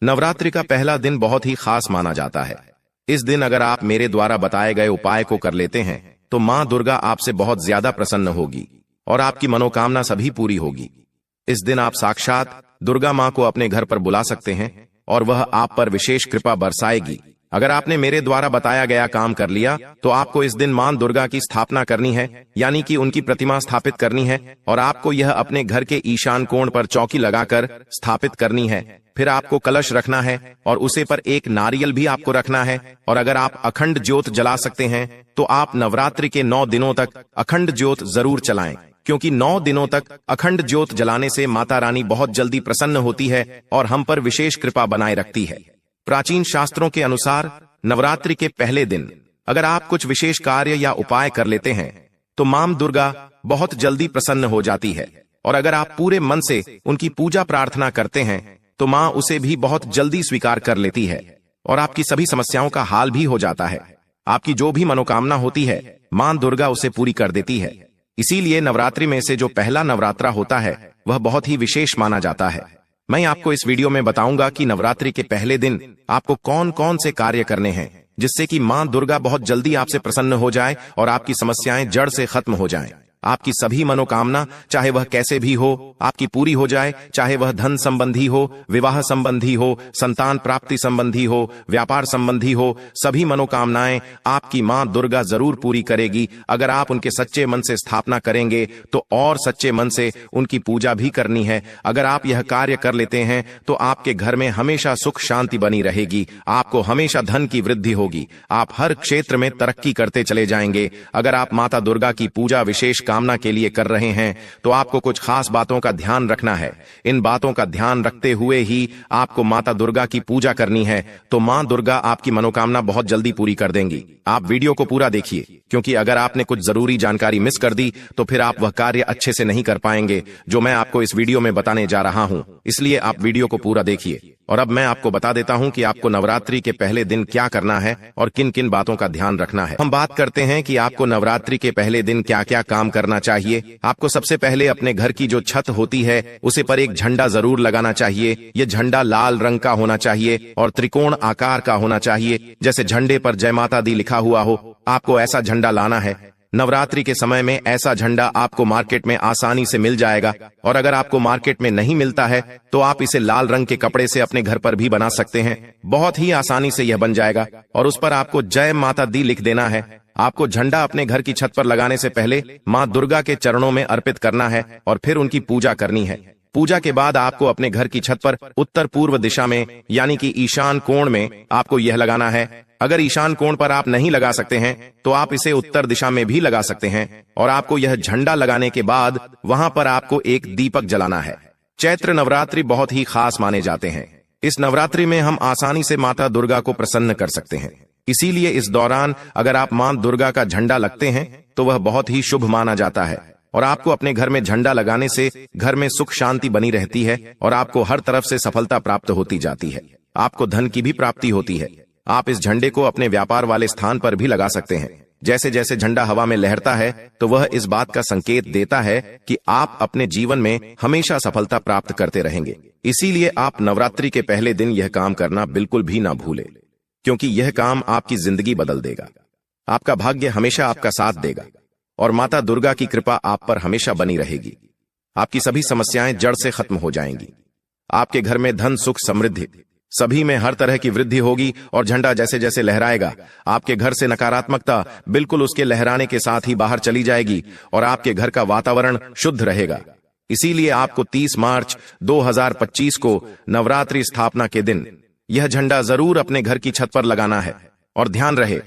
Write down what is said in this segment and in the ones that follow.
नवरात्रि का पहला दिन बहुत ही खास माना जाता है। इस दिन अगर आप मेरे द्वारा बताए गए उपाय को कर लेते हैं तो मां दुर्गा आपसे बहुत ज्यादा प्रसन्न होगी और आपकी मनोकामना सभी पूरी होगी। इस दिन आप साक्षात दुर्गा मां को अपने घर पर बुला सकते हैं और वह आप पर विशेष कृपा बरसाएगी। अगर आपने मेरे द्वारा बताया गया काम कर लिया तो आपको इस दिन मां दुर्गा की स्थापना करनी है, यानी कि उनकी प्रतिमा स्थापित करनी है और आपको यह अपने घर के ईशान कोण पर चौकी लगाकर स्थापित करनी है। फिर आपको कलश रखना है और उसे पर एक नारियल भी आपको रखना है। और अगर आप अखंड ज्योत जला सकते हैं तो आप नवरात्रि के 9 दिनों तक अखंड ज्योत जरूर चलाएं, क्योंकि 9 दिनों तक अखंड ज्योत जलाने से माता रानी बहुत जल्दी प्रसन्न होती है और हम पर विशेष कृपा बनाए रखती है। प्राचीन शास्त्रों के अनुसार नवरात्रि के पहले दिन अगर आप कुछ विशेष कार्य या उपाय कर लेते हैं तो मां दुर्गा बहुत जल्दी प्रसन्न हो जाती है और अगर आप पूरे मन से उनकी पूजा प्रार्थना करते हैं तो मां उसे भी बहुत जल्दी स्वीकार कर लेती है और आपकी सभी समस्याओं का हाल भी हो जाता है। आपकी जो भी मनोकामना होती है मां दुर्गा उसे पूरी कर देती है। इसीलिए नवरात्रि में से जो पहला नवरात्रा होता है वह बहुत ही विशेष माना जाता है। मैं आपको इस वीडियो में बताऊंगा कि नवरात्रि के पहले दिन आपको कौन कौन से कार्य करने हैं जिससे कि मां दुर्गा बहुत जल्दी आपसे प्रसन्न हो जाए और आपकी समस्याएं जड़ से खत्म हो जाएं। आपकी सभी मनोकामना चाहे वह कैसे भी हो आपकी पूरी हो जाए, चाहे वह धन संबंधी हो, विवाह संबंधी हो, संतान प्राप्ति संबंधी हो, व्यापार संबंधी हो, सभी मनोकामनाएं आपकी मां दुर्गा जरूर पूरी करेगी। अगर आप उनके सच्चे मन से स्थापना करेंगे तो और सच्चे मन से उनकी पूजा भी करनी है। अगर आप यह कार्य कर लेते हैं तो आपके घर में हमेशा सुख शांति बनी रहेगी, आपको हमेशा धन की वृद्धि होगी, आप हर क्षेत्र में तरक्की करते चले जाएंगे। अगर आप माता दुर्गा की पूजा विशेष कामना के लिए कर रहे हैं तो आपको कुछ खास बातों का ध्यान रखना है। इन बातों का ध्यान रखते हुए ही आपको माता दुर्गा की पूजा करनी है, तो मां दुर्गा आपकी मनोकामना बहुत जल्दी पूरी कर देंगी। आप वीडियो को पूरा देखिए, क्योंकि अगर आपने कुछ जरूरी जानकारी मिस कर दी तो फिर आप वह कार्य अच्छे से नहीं कर पाएंगे जो मैं आपको इस वीडियो में बताने जा रहा हूं। इसलिए आप वीडियो को पूरा देखिए। और अब मैं आपको बता देता हूं कि आपको नवरात्रि के पहले दिन क्या करना है और किन किन बातों का ध्यान रखना है। हम बात करते हैं कि आपको नवरात्रि के पहले दिन क्या क्या काम करना चाहिए। आपको सबसे पहले अपने घर की जो छत होती है उसे पर एक झंडा जरूर लगाना चाहिए। यह झंडा लाल रंग का होना चाहिए और त्रिकोण आकार का होना चाहिए, जैसे झंडे पर जय माता दी लिखा हुआ हो। आपको ऐसा झंडा लाना है। नवरात्रि के समय में ऐसा झंडा आपको मार्केट में आसानी से मिल जाएगा और अगर आपको मार्केट में नहीं मिलता है तो आप इसे लाल रंग के कपड़े से अपने घर पर भी बना सकते हैं। बहुत ही आसानी से यह बन जाएगा और उस पर आपको जय माता दी लिख देना है। आपको झंडा अपने घर की छत पर लगाने से पहले मां दुर्गा के चरणों में अर्पित करना है और फिर उनकी पूजा करनी है। पूजा के बाद आपको अपने घर की छत पर उत्तर पूर्व दिशा में, यानी कि ईशान कोण में आपको यह लगाना है। अगर ईशान कोण पर आप नहीं लगा सकते हैं तो आप इसे उत्तर दिशा में भी लगा सकते हैं और आपको यह झंडा लगाने के बाद वहां पर आपको एक दीपक जलाना है। चैत्र नवरात्रि बहुत ही खास माने जाते हैं। इस नवरात्रि में हम आसानी से माता दुर्गा को प्रसन्न कर सकते हैं। इसीलिए इस दौरान अगर आप मां दुर्गा का झंडा लगते हैं तो वह बहुत ही शुभ माना जाता है और आपको अपने घर में झंडा लगाने से घर में सुख शांति बनी रहती है और आपको हर तरफ से सफलता प्राप्त होती जाती है। आपको धन की भी प्राप्ति होती है। आप इस झंडे को अपने व्यापार वाले स्थान पर भी लगा सकते हैं। जैसे जैसे झंडा हवा में लहरता है तो वह इस बात का संकेत देता है कि आप अपने जीवन में हमेशा सफलता प्राप्त करते रहेंगे। इसीलिए आप नवरात्रि के पहले दिन यह काम करना बिल्कुल भी ना भूलें, क्योंकि यह काम आपकी जिंदगी बदल देगा। आपका भाग्य हमेशा आपका साथ देगा और माता दुर्गा की कृपा आप पर हमेशा बनी रहेगी। आपकी सभी समस्याएं जड़ से खत्म हो जाएंगी। आपके घर में धन सुख समृद्धि सभी में हर तरह की वृद्धि होगी और झंडा जैसे जैसे लहराएगा आपके घर से नकारात्मकता बिल्कुल उसके लहराने के साथ ही बाहर चली जाएगी और आपके घर का वातावरण शुद्ध रहेगा। इसीलिए आपको 30 मार्च 2025 को नवरात्रि स्थापना के दिन यह झंडा जरूर अपने घर की छत पर लगाना है। और ध्यान रहे,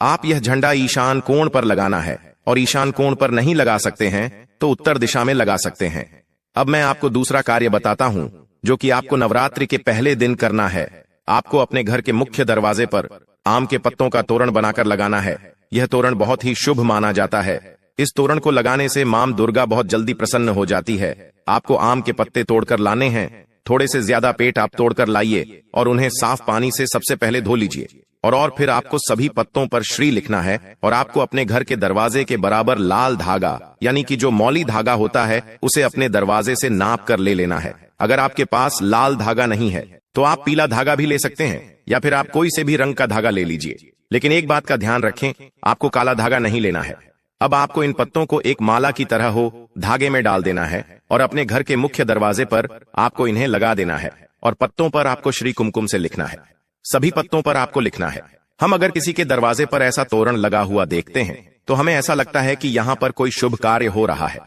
आप यह झंडा ईशान कोण पर लगाना है और ईशान कोण पर नहीं लगा सकते हैं तो उत्तर दिशा में लगा सकते हैं। अब मैं आपको दूसरा कार्य बताता हूं जो कि आपको नवरात्रि के पहले दिन करना है। आपको अपने घर के मुख्य दरवाजे पर आम के पत्तों का तोरण बनाकर लगाना है। यह तोरण बहुत ही शुभ माना जाता है। इस तोरण को लगाने से मां दुर्गा बहुत जल्दी प्रसन्न हो जाती है। आपको आम के पत्ते तोड़कर लाने हैं। थोड़े से ज्यादा पेट आप तोड़कर लाइए और उन्हें साफ पानी से सबसे पहले धो लीजिए और फिर आपको सभी पत्तों पर श्री लिखना है और आपको अपने घर के दरवाजे के बराबर लाल धागा, यानी कि जो मौली धागा होता है, उसे अपने दरवाजे से नाप कर ले लेना है। अगर आपके पास लाल धागा नहीं है तो आप पीला धागा भी ले सकते हैं या फिर आप कोई से भी रंग का धागा ले लीजिए। लेकिन एक बात का ध्यान रखें, आपको काला धागा नहीं लेना है। अब आपको इन पत्तों को एक माला की तरह हो धागे में डाल देना है और अपने घर के मुख्य दरवाजे पर आपको इन्हें लगा देना है और पत्तों पर आपको श्री कुमकुम से लिखना है। सभी पत्तों पर आपको लिखना है। हम अगर किसी के दरवाजे पर ऐसा तोरण लगा हुआ देखते हैं तो हमें ऐसा लगता है कि यहाँ पर कोई शुभ कार्य हो रहा है,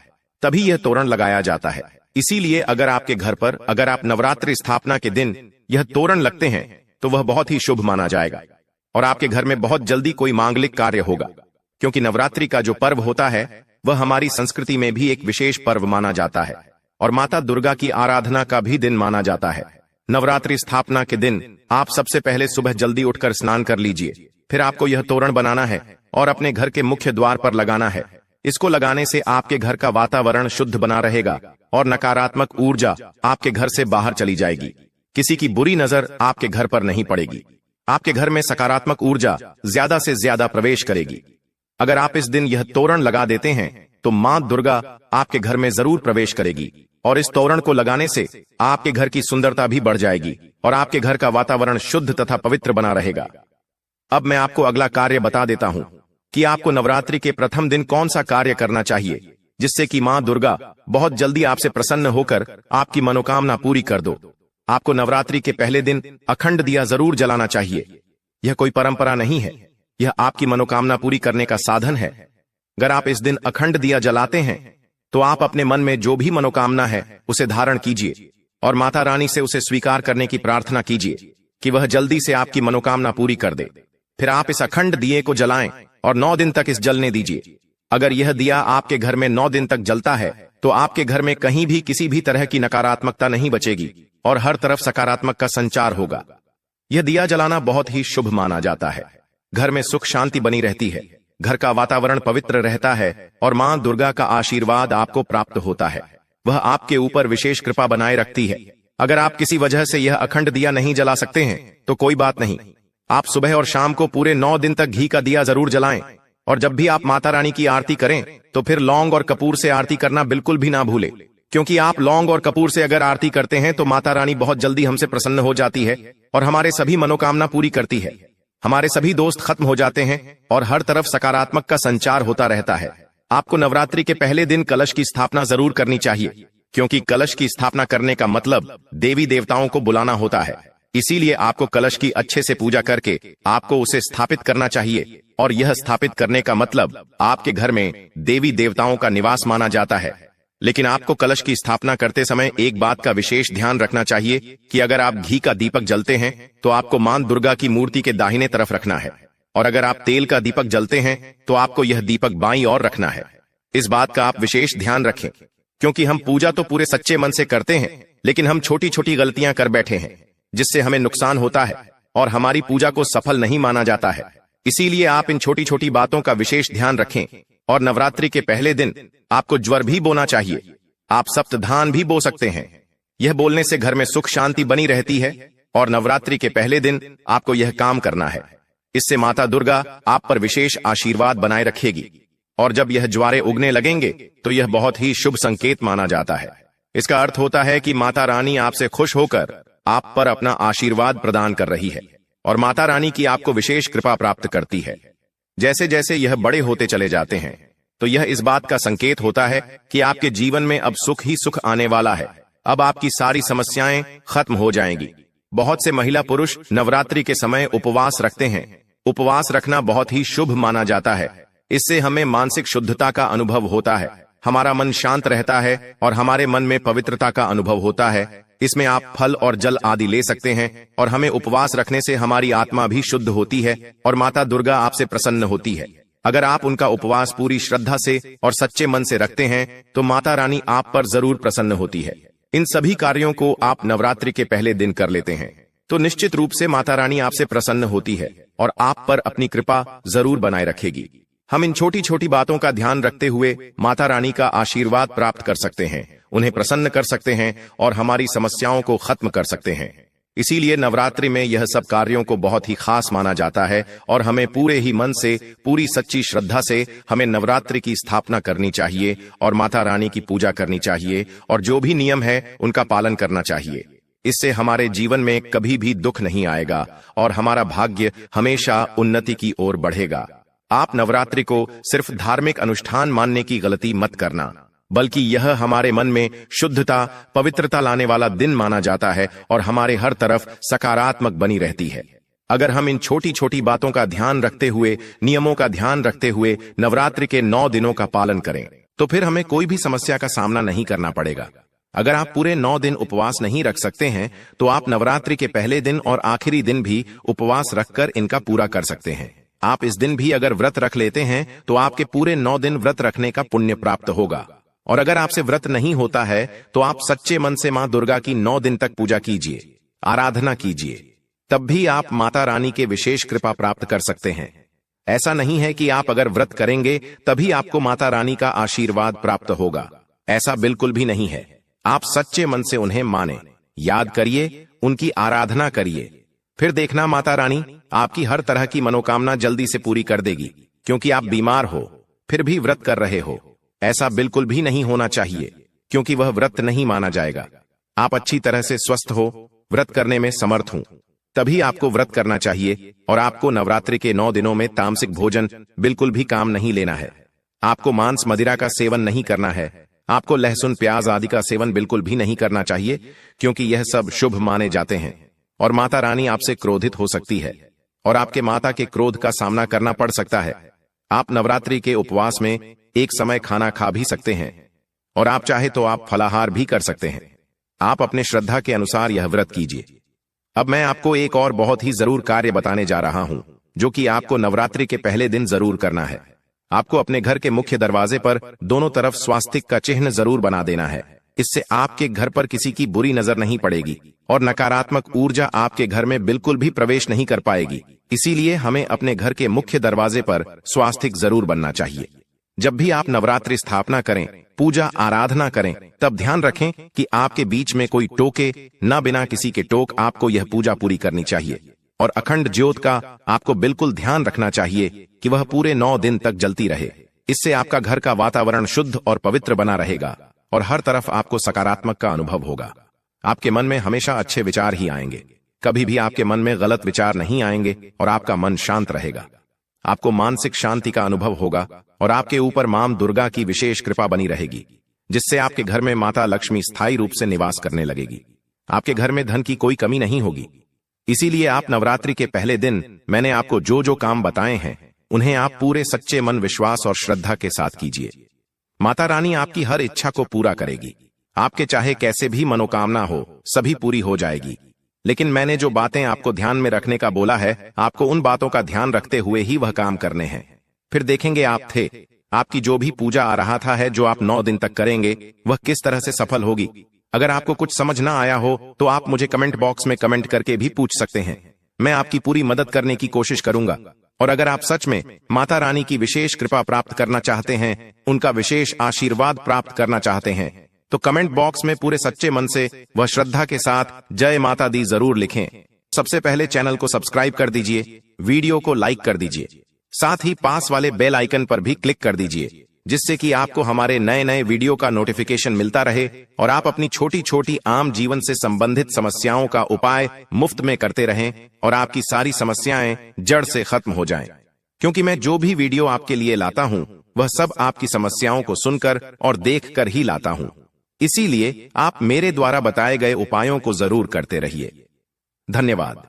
तभी यह तोरण लगाया जाता है। इसीलिए अगर आपके घर पर अगर आप नवरात्रि स्थापना के दिन यह तोरण लगते हैं तो वह बहुत ही शुभ माना जाएगा और आपके घर में बहुत जल्दी कोई मांगलिक कार्य होगा, क्योंकि नवरात्रि का जो पर्व होता है वह हमारी संस्कृति में भी एक विशेष पर्व माना जाता है और माता दुर्गा की आराधना का भी दिन माना जाता है। नवरात्रि स्थापना के दिन आप सबसे पहले सुबह जल्दी उठकर स्नान कर लीजिए, फिर आपको यह तोरण बनाना है और अपने घर के मुख्य द्वार पर लगाना है। इसको लगाने से आपके घर का वातावरण शुद्ध बना रहेगा और नकारात्मक ऊर्जा आपके घर से बाहर चली जाएगी। किसी की बुरी नजर आपके घर पर नहीं पड़ेगी। आपके घर में सकारात्मक ऊर्जा ज्यादा से ज्यादा प्रवेश करेगी। अगर आप इस दिन यह तोरण लगा देते हैं तो मां दुर्गा आपके घर में जरूर प्रवेश करेगी और इस तोरण को लगाने से आपके घर की सुंदरता भी बढ़ जाएगी और आपके घर का वातावरण शुद्ध तथा पवित्र बना रहेगा। अब मैं आपको अगला कार्य बता देता हूं कि आपको नवरात्रि के प्रथम दिन कौन सा कार्य करना चाहिए, जिससे कि मां दुर्गा बहुत जल्दी आपसे प्रसन्न होकर आपकी मनोकामना पूरी कर दो। आपको नवरात्रि के पहले दिन अखंड दिया जरूर जलाना चाहिए। यह कोई परंपरा नहीं है, यह आपकी मनोकामना पूरी करने का साधन है। अगर आप इस दिन अखंड दिया जलाते हैं तो आप अपने मन में जो भी मनोकामना है उसे धारण कीजिए और माता रानी से उसे स्वीकार करने की प्रार्थना कीजिए कि वह जल्दी से आपकी मनोकामना पूरी कर दे। फिर आप इस अखंड दिए को जलाएं और 9 दिन तक इस जलने दीजिए। अगर यह दिया आपके घर में 9 दिन तक जलता है तो आपके घर में कहीं भी किसी भी तरह की नकारात्मकता नहीं बचेगी और हर तरफ सकारात्मक का संचार होगा। यह दिया जलाना बहुत ही शुभ माना जाता है। घर में सुख शांति बनी रहती है, घर का वातावरण पवित्र रहता है और मां दुर्गा का आशीर्वाद आपको प्राप्त होता है। वह आपके ऊपर विशेष कृपा बनाए रखती है। अगर आप किसी वजह से यह अखंड दिया नहीं जला सकते हैं तो कोई बात नहीं, आप सुबह और शाम को पूरे 9 दिन तक घी का दिया जरूर जलाएं और जब भी आप माता रानी की आरती करें तो फिर लौंग और कपूर से आरती करना बिल्कुल भी ना भूलें, क्योंकि आप लौंग और कपूर से अगर आरती करते हैं तो माता रानी बहुत जल्दी हमसे प्रसन्न हो जाती है और हमारे सभी मनोकामना पूरी करती है। हमारे सभी दोस्त खत्म हो जाते हैं और हर तरफ सकारात्मक का संचार होता रहता है। आपको नवरात्रि के पहले दिन कलश की स्थापना जरूर करनी चाहिए, क्योंकि कलश की स्थापना करने का मतलब देवी देवताओं को बुलाना होता है। इसीलिए आपको कलश की अच्छे से पूजा करके आपको उसे स्थापित करना चाहिए और यह स्थापित करने का मतलब आपके घर में देवी देवताओं का निवास माना जाता है। लेकिन आपको कलश की स्थापना करते समय एक बात का विशेष ध्यान रखना चाहिए कि अगर आप घी का दीपक जलते हैं तो आपको मां दुर्गा की मूर्ति के दाहिने तरफ रखना है और अगर आप तेल का दीपक जलते हैं तो आपको यह दीपक बाईं ओर रखना है। इस बात का आप विशेष ध्यान रखें, क्योंकि हम पूजा तो पूरे सच्चे मन से करते हैं लेकिन हम छोटी छोटी गलतियां कर बैठे हैं जिससे हमें नुकसान होता है और हमारी पूजा को सफल नहीं माना जाता है। इसीलिए आप इन छोटी छोटी बातों का विशेष ध्यान रखें। और नवरात्रि के पहले दिन आपको ज्वर भी बोना चाहिए। आप सप्तधान भी बो सकते हैं। यह बोलने से घर में सुख शांति बनी रहती है और नवरात्रि के पहले दिन आपको यह काम करना है। इससे माता दुर्गा आप पर विशेष आशीर्वाद बनाए रखेगी और जब यह ज्वारे उगने लगेंगे तो यह बहुत ही शुभ संकेत माना जाता है। इसका अर्थ होता है कि माता रानी आपसे खुश होकर आप पर अपना आशीर्वाद प्रदान कर रही है और माता रानी की आपको विशेष कृपा प्राप्त करती है। जैसे जैसे यह बड़े होते चले जाते हैं तो यह इस बात का संकेत होता है कि आपके जीवन में अब सुख ही सुख आने वाला है। अब आपकी सारी समस्याएं खत्म हो जाएंगी। बहुत से महिला पुरुष नवरात्रि के समय उपवास रखते हैं। उपवास रखना बहुत ही शुभ माना जाता है। इससे हमें मानसिक शुद्धता का अनुभव होता है, हमारा मन शांत रहता है और हमारे मन में पवित्रता का अनुभव होता है। इसमें आप फल और जल आदि ले सकते हैं और हमें उपवास रखने से हमारी आत्मा भी शुद्ध होती है और माता दुर्गा आपसे प्रसन्न होती है। अगर आप उनका उपवास पूरी श्रद्धा से और सच्चे मन से रखते हैं तो माता रानी आप पर जरूर प्रसन्न होती है। इन सभी कार्यों को आप नवरात्रि के पहले दिन कर लेते हैं तो निश्चित रूप से माता रानी आपसे प्रसन्न होती है और आप पर अपनी कृपा जरूर बनाए रखेगी। हम इन छोटी छोटी बातों का ध्यान रखते हुए माता रानी का आशीर्वाद प्राप्त कर सकते हैं, उन्हें प्रसन्न कर सकते हैं और हमारी समस्याओं को खत्म कर सकते हैं। इसीलिए नवरात्रि में यह सब कार्यों को बहुत ही खास माना जाता है और हमें पूरे ही मन से, पूरी सच्ची श्रद्धा से हमें नवरात्रि की स्थापना करनी चाहिए और माता रानी की पूजा करनी चाहिए और जो भी नियम है उनका पालन करना चाहिए। इससे हमारे जीवन में कभी भी दुख नहीं आएगा और हमारा भाग्य हमेशा उन्नति की ओर बढ़ेगा। आप नवरात्रि को सिर्फ धार्मिक अनुष्ठान मानने की गलती मत करना, बल्कि यह हमारे मन में शुद्धता, पवित्रता लाने वाला दिन माना जाता है और हमारे हर तरफ सकारात्मक बनी रहती है। अगर हम इन छोटी छोटी बातों का ध्यान रखते हुए, नियमों का ध्यान रखते हुए नवरात्रि के 9 दिनों का पालन करें, तो फिर हमें कोई भी समस्या का सामना नहीं करना पड़ेगा। अगर आप पूरे 9 दिन उपवास नहीं रख सकते हैं, तो आप नवरात्रि के पहले दिन और आखिरी दिन भी उपवास रखकर इनका पूरा कर सकते हैं। आप इस दिन भी अगर व्रत रख लेते हैं, तो आपके पूरे 9 दिन व्रत रखने का पुण्य प्राप्त होगा। और अगर आपसे व्रत नहीं होता है, तो आप सच्चे मन से मां दुर्गा की 9 दिन तक पूजा कीजिए, आराधना कीजिए, तब भी आप माता रानी के विशेष कृपा प्राप्त कर सकते हैं। ऐसा नहीं है कि आप अगर व्रत करेंगे तभी आपको माता रानी का आशीर्वाद प्राप्त होगा। ऐसा बिल्कुल भी नहीं है। आप सच्चे मन से उन्हें माने, याद करिए, उनकी आराधना करिए, फिर देखना माता रानी आपकी हर तरह की मनोकामना जल्दी से पूरी कर देगी। क्योंकि आप बीमार हो फिर भी व्रत कर रहे हो, ऐसा बिल्कुल भी नहीं होना चाहिए, क्योंकि वह व्रत नहीं माना जाएगा। आप अच्छी तरह से स्वस्थ हो, व्रत करने में समर्थ हूं, तभी आपको व्रत करना चाहिए। और आपको नवरात्रि के 9 दिनों में तामसिक भोजन बिल्कुल भी काम नहीं लेना है। आपको मांस मदिरा का सेवन नहीं करना है। आपको लहसुन, प्याज आदि का सेवन बिल्कुल भी नहीं करना चाहिए, क्योंकि यह सब शुभ माने जाते हैं और माता रानी आपसे क्रोधित हो सकती है और आपके माता के क्रोध का सामना करना पड़ सकता है। आप नवरात्रि के उपवास में एक समय खाना खा भी सकते हैं और आप चाहे तो आप फलाहार भी कर सकते हैं। आप अपने श्रद्धा के अनुसार यह व्रत कीजिए। अब मैं आपको एक और बहुत ही जरूर कार्य बताने जा रहा हूं, जो कि आपको नवरात्रि के पहले दिन जरूर करना है। आपको अपने घर के मुख्य दरवाजे पर दोनों तरफ स्वास्तिक का चिन्ह जरूर बना देना है। इससे आपके घर पर किसी की बुरी नजर नहीं पड़ेगी और नकारात्मक ऊर्जा आपके घर में बिल्कुल भी प्रवेश नहीं कर पाएगी। इसीलिए हमें अपने घर के मुख्य दरवाजे पर स्वास्तिक जरूर बनना चाहिए। जब भी आप नवरात्रि स्थापना करें, पूजा आराधना करें, तब ध्यान रखें कि आपके बीच में कोई टोके न, बिना किसी के टोक आपको यह पूजा पूरी करनी चाहिए। और अखंड ज्योत का आपको बिल्कुल ध्यान रखना चाहिए कि वह पूरे 9 दिन तक जलती रहे। इससे आपका घर का वातावरण शुद्ध और पवित्र बना रहेगा और हर तरफ आपको सकारात्मक का अनुभव होगा। आपके मन में हमेशा अच्छे विचार ही आएंगे, कभी भी आपके मन में गलत विचार नहीं आएंगे और आपका मन शांत रहेगा। आपको मानसिक शांति का अनुभव होगा और आपके ऊपर मां दुर्गा की विशेष कृपा बनी रहेगी, जिससे आपके घर में माता लक्ष्मी स्थायी रूप से निवास करने लगेगी। आपके घर में धन की कोई कमी नहीं होगी। इसीलिए आप नवरात्रि के पहले दिन मैंने आपको जो जो काम बताए हैं, उन्हें आप पूरे सच्चे मन, विश्वास और श्रद्धा के साथ कीजिए। माता रानी आपकी हर इच्छा को पूरा करेगी। आपके चाहे कैसे भी मनोकामना हो, सभी पूरी हो जाएगी। लेकिन मैंने जो बातें आपको ध्यान में रखने का बोला है, आपको उन बातों का ध्यान रखते हुए ही वह काम करने हैं। फिर देखेंगे आपकी जो भी पूजा आ रहा था है, जो आप 9 दिन तक करेंगे, वह किस तरह से सफल होगी। अगर आपको कुछ समझ ना आया हो तो आप मुझे कमेंट बॉक्स में कमेंट करके भी पूछ सकते हैं। मैं आपकी पूरी मदद करने की कोशिश करूंगा। और अगर आप सच में माता रानी की विशेष कृपा प्राप्त करना चाहते हैं, उनका विशेष आशीर्वाद प्राप्त करना चाहते हैं, तो कमेंट बॉक्स में पूरे सच्चे मन से व श्रद्धा के साथ जय माता दी जरूर लिखें। सबसे पहले चैनल को सब्सक्राइब कर दीजिए, वीडियो को लाइक कर दीजिए, साथ ही पास वाले बेल आइकन पर भी क्लिक कर दीजिए, जिससे कि आपको हमारे नए नए वीडियो का नोटिफिकेशन मिलता रहे और आप अपनी छोटी छोटी आम जीवन से संबंधित समस्याओं का उपाय मुफ्त में करते रहें और आपकी सारी समस्याएं जड़ से खत्म हो जाएं। क्योंकि मैं जो भी वीडियो आपके लिए लाता हूं, वह सब आपकी समस्याओं को सुनकर और देखकर ही लाता हूं। इसीलिए आप मेरे द्वारा बताए गए उपायों को जरूर करते रहिए। धन्यवाद।